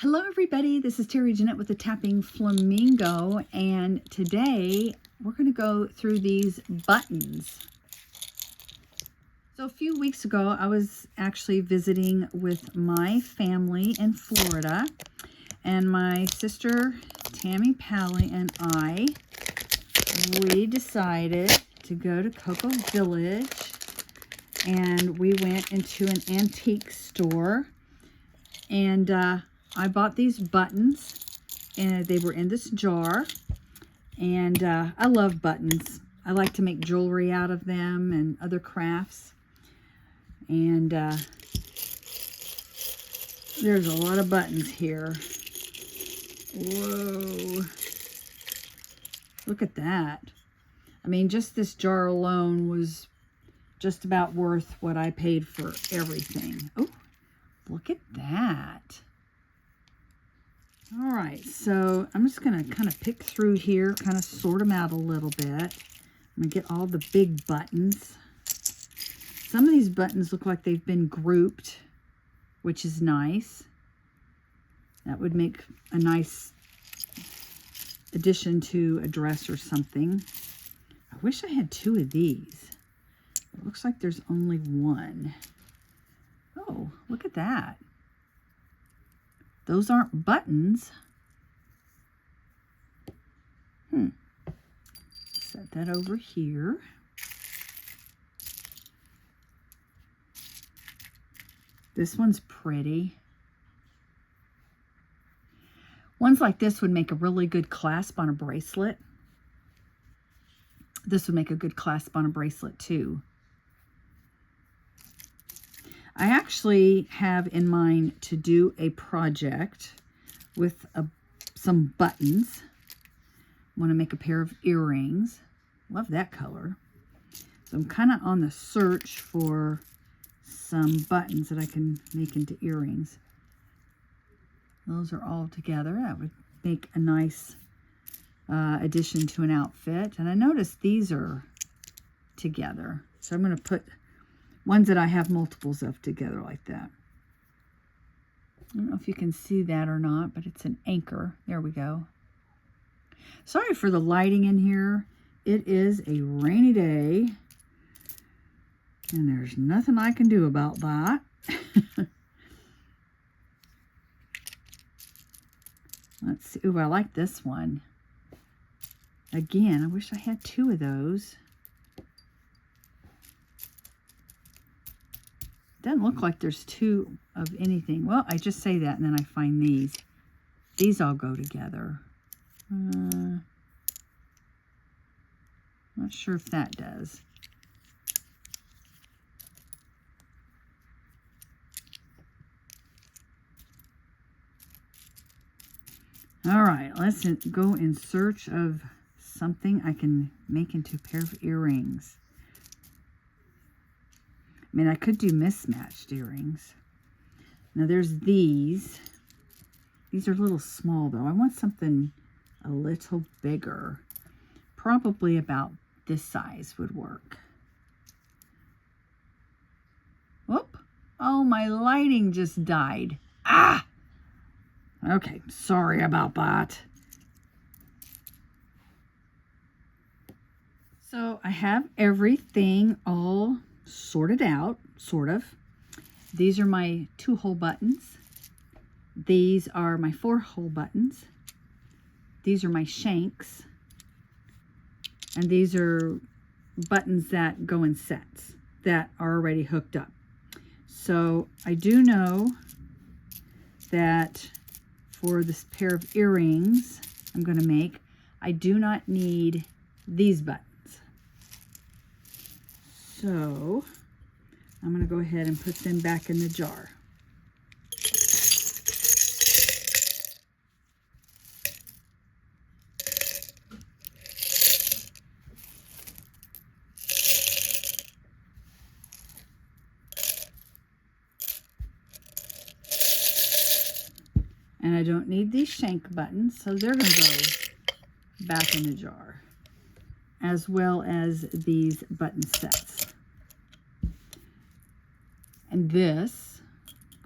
Hello everybody, this is Terry Jeanette with the Tapping Flamingo, and today we're going to go through these buttons. So a few weeks ago I was actually visiting with my family in Florida, and my sister Tammy Pally and we decided to go to Cocoa Village, and we went into an antique store, and I bought these buttons, and they were in this jar, and I love buttons. I like to make jewelry out of them and other crafts, and there's a lot of buttons here. Whoa, look at that. I mean, just this jar alone was just about worth what I paid for everything. Oh, look at that. All right, so I'm just going to kind of pick through here, kind of sort them out a little bit. I'm going to get all the big buttons. Some of these buttons look like they've been grouped, which is nice. That would make a nice addition to a dress or something. I wish I had two of these. It looks like there's only one. Oh, look at that. Those aren't buttons. Set that over here. This one's pretty. Ones like this would make a really good clasp on a bracelet. This would make a good clasp on a bracelet too. I actually have in mind to do a project with some buttons. I want to make a pair of earrings. Love that color. So I'm kind of on the search for some buttons that I can make into earrings. Those are all together. That would make a nice addition to an outfit. And I noticed these are together. So I'm going to put ones that I have multiples of together like that. I don't know if you can see that or not, but it's an anchor. There we go. Sorry for the lighting in here. It is a rainy day, and there's nothing I can do about that. Let's see. Ooh, I like this one. Again, I wish I had two of those. Doesn't look like there's two of anything. Well, I just say that and then I find these. These all go together. Not sure if that does. All right, let's go in search of something I can make into a pair of earrings. I mean, I could do mismatched earrings. Now, there's these. These are a little small, though. I want something a little bigger. Probably about this size would work. Whoop. Oh, my lighting just died. Ah! Okay, sorry about that. So, I have everything all sorted out, sort of. These are my 2-hole buttons. These are my 4-hole buttons. These are my shanks. And these are buttons that go in sets that are already hooked up. So I do know that for this pair of earrings I'm going to make, I do not need these buttons. So I'm going to go ahead and put them back in the jar. And I don't need these shank buttons, so they're going to go back in the jar, as well as these button sets. And this,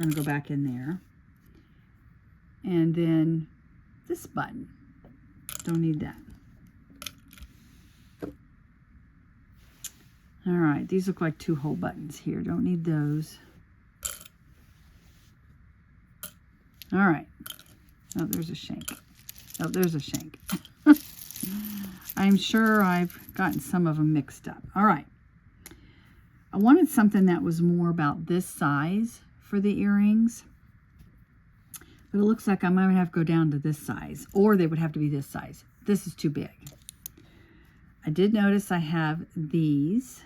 I'm going to go back in there. And then this button. Don't need that. All right, these look like 2-hole buttons here. Don't need those. All right. Oh, there's a shank. Oh, there's a shank. I'm sure I've gotten some of them mixed up. All right. I wanted something that was more about this size for the earrings. But it looks like I might have to go down to this size. Or they would have to be this size. This is too big. I did notice I have these.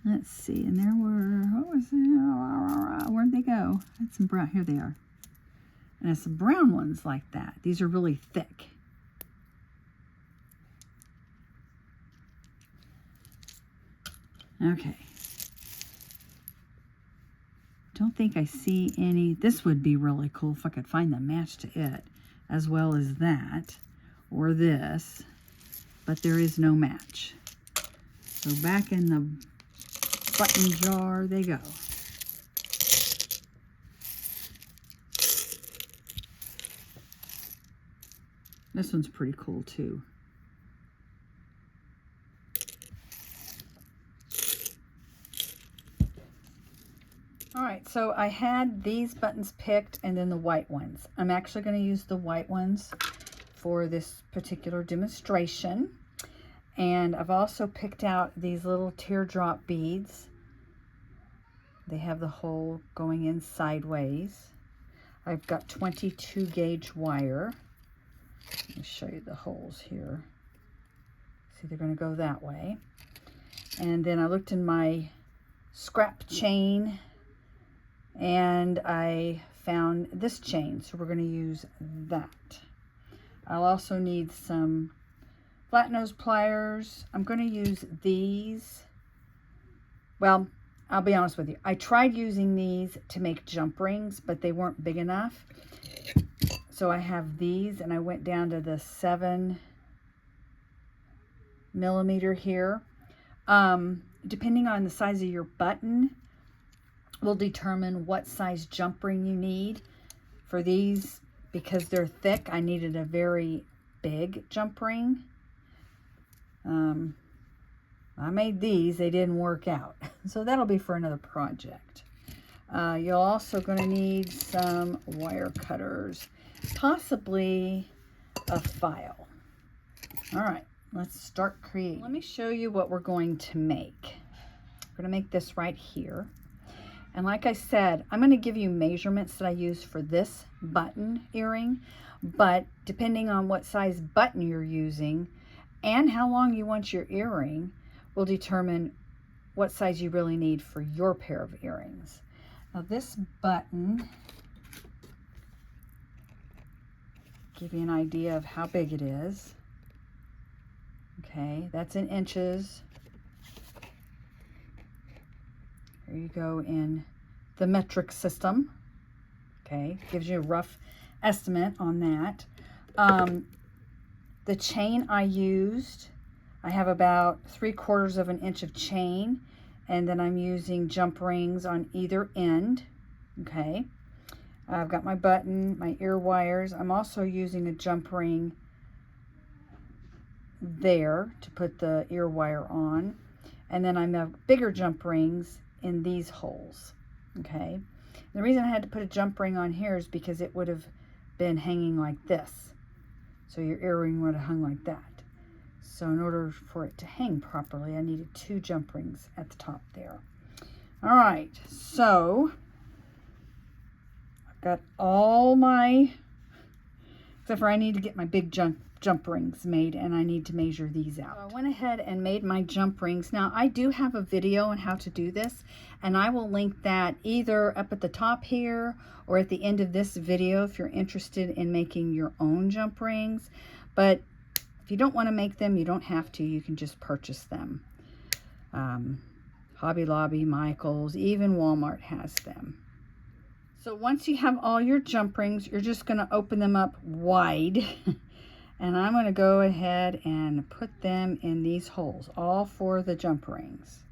Let's see, and there were, what was it? Where'd they go? I had some brown, here they are. And it's some brown ones like that. These are really thick. Okay. Don't think I see any. This would be really cool if I could find the match to it, as well as that, or this, but there is no match. So back in the button jar they go. This one's pretty cool too. All right, so I had these buttons picked and then the white ones. I'm actually going to use the white ones for this particular demonstration. And I've also picked out these little teardrop beads. They have the hole going in sideways. I've got 22 gauge wire. Let me show you the holes here. See, they're going to go that way. And then I looked in my scrap chain and I found this chain, so we're going to use that. I'll also need some flat nose pliers. I'm going to use these. Well, I'll be honest with you. I tried using these to make jump rings, but they weren't big enough. So I have these, and I went down to the 7 millimeter here. Depending on the size of your button, will determine what size jump ring you need. For these, because they're thick, I needed a very big jump ring. I made these, they didn't work out. So that'll be for another project. You're also going to need some wire cutters, possibly a file. All right, let's start creating. Let me show you what we're going to make. We're going to make this right here. And like I said, I'm going to give you measurements that I use for this button earring, but depending on what size button you're using and how long you want your earring will determine what size you really need for your pair of earrings. Now this button, give you an idea of how big it is. Okay, that's in inches. There you go in the metric system. Okay, gives you a rough estimate on that. The chain I used, I have about 3/4 of an inch of chain, and then I'm using jump rings on either end. Okay, I've got my button, my ear wires. I'm also using a jump ring there to put the ear wire on, and then I have bigger jump rings in these holes. Okay, the reason I had to put a jump ring on here is because it would have been hanging like this, so your earring would have hung like that. So in order for it to hang properly, I needed 2 jump rings at the top there. All right, so I've got all my, except for I need to get my big jump rings made, and I need to measure these out. So I went ahead and made my jump rings. Now I do have a video on how to do this, and I will link that either up at the top here or at the end of this video if you're interested in making your own jump rings. But if you don't want to make them, you don't have to. You can just purchase them. Hobby Lobby, Michael's, even Walmart has them. So once you have all your jump rings, you're just going to open them up wide. And I'm going to go ahead and put them in these holes, all 4 of the jump rings.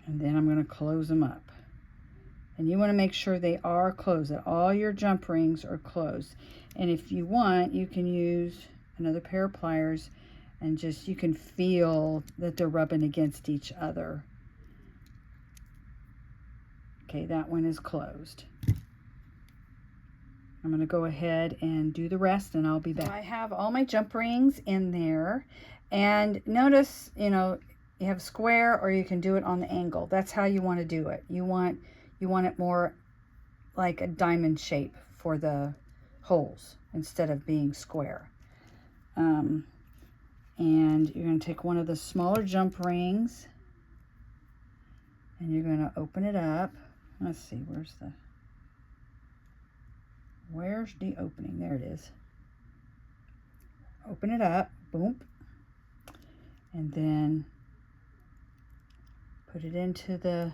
And then I'm going to close them up. And you want to make sure they are closed, that all your jump rings are closed. And if you want, you can use another pair of pliers and just, you can feel that they're rubbing against each other. Okay, that one is closed. I'm going to go ahead and do the rest and I'll be back. So I have all my jump rings in there, and notice, you know, you have square or you can do it on the angle. That's how you want to do it. You want it more like a diamond shape for the holes instead of being square. And you're going to take one of the smaller jump rings and you're going to open it up. Let's see, where's the opening? There it is. Open it up, boom, and then put it into the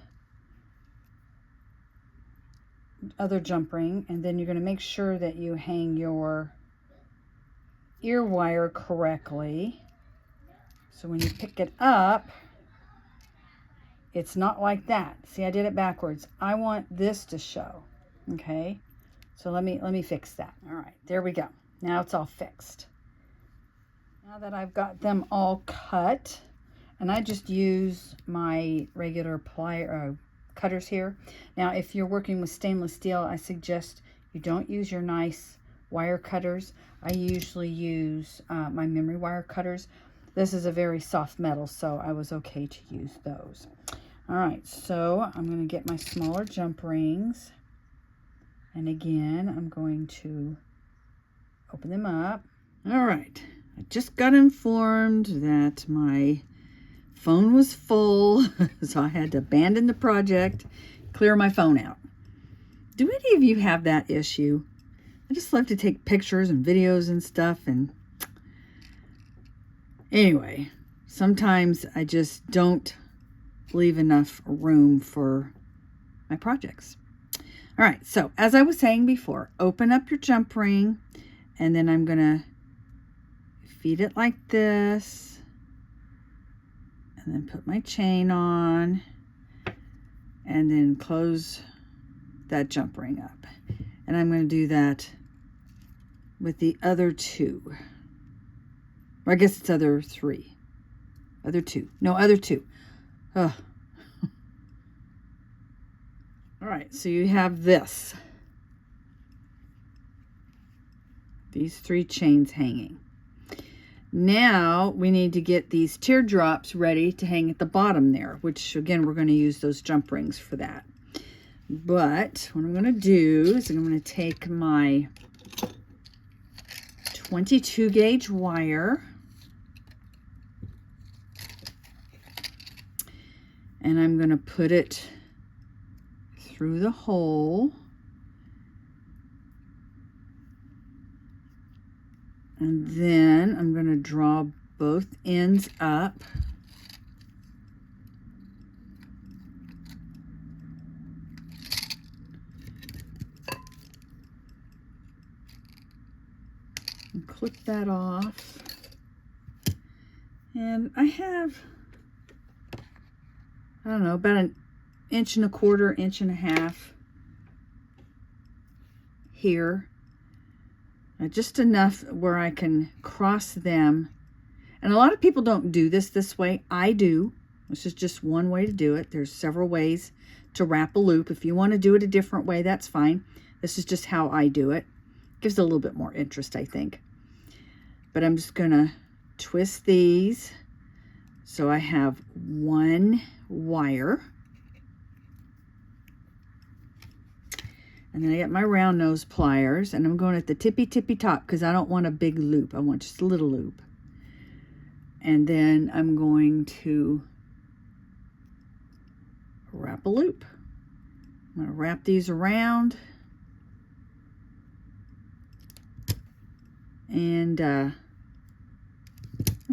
other jump ring, and then you're going to make sure that you hang your ear wire correctly. So when you pick it up, it's not like that. See, I did it backwards. I want this to show. Okay, so let me fix that. All right, there we go. Now it's all fixed. Now that I've got them all cut, and I just use my regular cutters here. Now, if you're working with stainless steel, I suggest you don't use your nice wire cutters. I usually use my memory wire cutters. This is a very soft metal, so I was okay to use those. All right, so I'm going to get my smaller jump rings. And again, I'm going to open them up. All right, I just got informed that my phone was full, so I had to abandon the project, clear my phone out. Do any of you have that issue? I just love to take pictures and videos and stuff, and anyway, sometimes I just don't leave enough room for my projects. All right, so as I was saying before, open up your jump ring, and then I'm gonna feed it like this, and then put my chain on, and then close that jump ring up. And I'm gonna do that with the other two. Or I guess it's other two. No, other two. Ugh. All right, so you have this. These 3 chains hanging. Now we need to get these teardrops ready to hang at the bottom there, which again, we're going to use those jump rings for that. But what I'm going to do is I'm going to take my 22 gauge wire and I'm going to put it through the hole, and then I'm going to draw both ends up, and clip that off. And I have, I don't know, about 1.25 inches, 1.5 inches here. Just enough where I can cross them. And a lot of people don't do this way. I do. This is just one way to do it. There's several ways to wrap a loop. If you want to do it a different way, that's fine. This is just how I do it. Gives it a little bit more interest, I think. But I'm just going to twist these so I have one wire. And then I get my round nose pliers, and I'm going at the tippy top because I don't want a big loop. I want just a little loop. And then I'm going to wrap a loop. I'm going to wrap these around. And I'll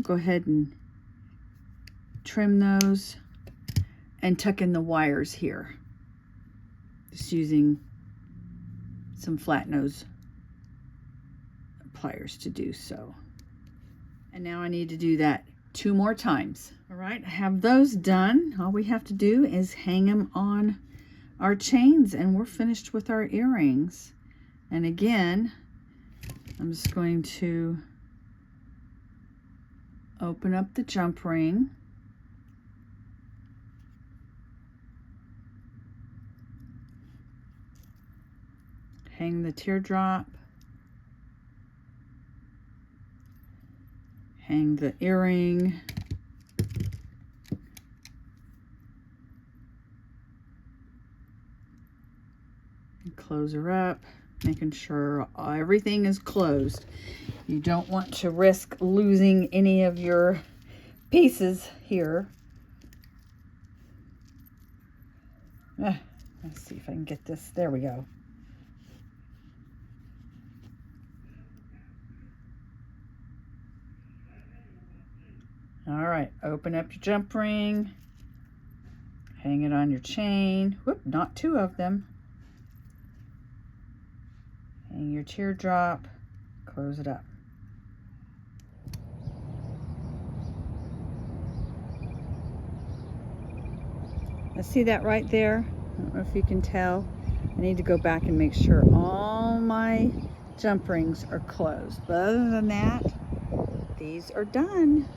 go ahead and trim those and tuck in the wires here. Just using some flat nose pliers to do so. And now I need to do that 2 more times. All right, I have those done. All we have to do is hang them on our chains and we're finished with our earrings. And again, I'm just going to open up the jump ring. Hang the teardrop. Hang the earring. And close her up, making sure everything is closed. You don't want to risk losing any of your pieces here. Let's see if I can get this. There we go. All right, open up your jump ring, hang it on your chain. Whoop, not 2 of them. Hang your teardrop, close it up. Now see that right there? I don't know if you can tell. I need to go back and make sure all my jump rings are closed. But other than that, these are done.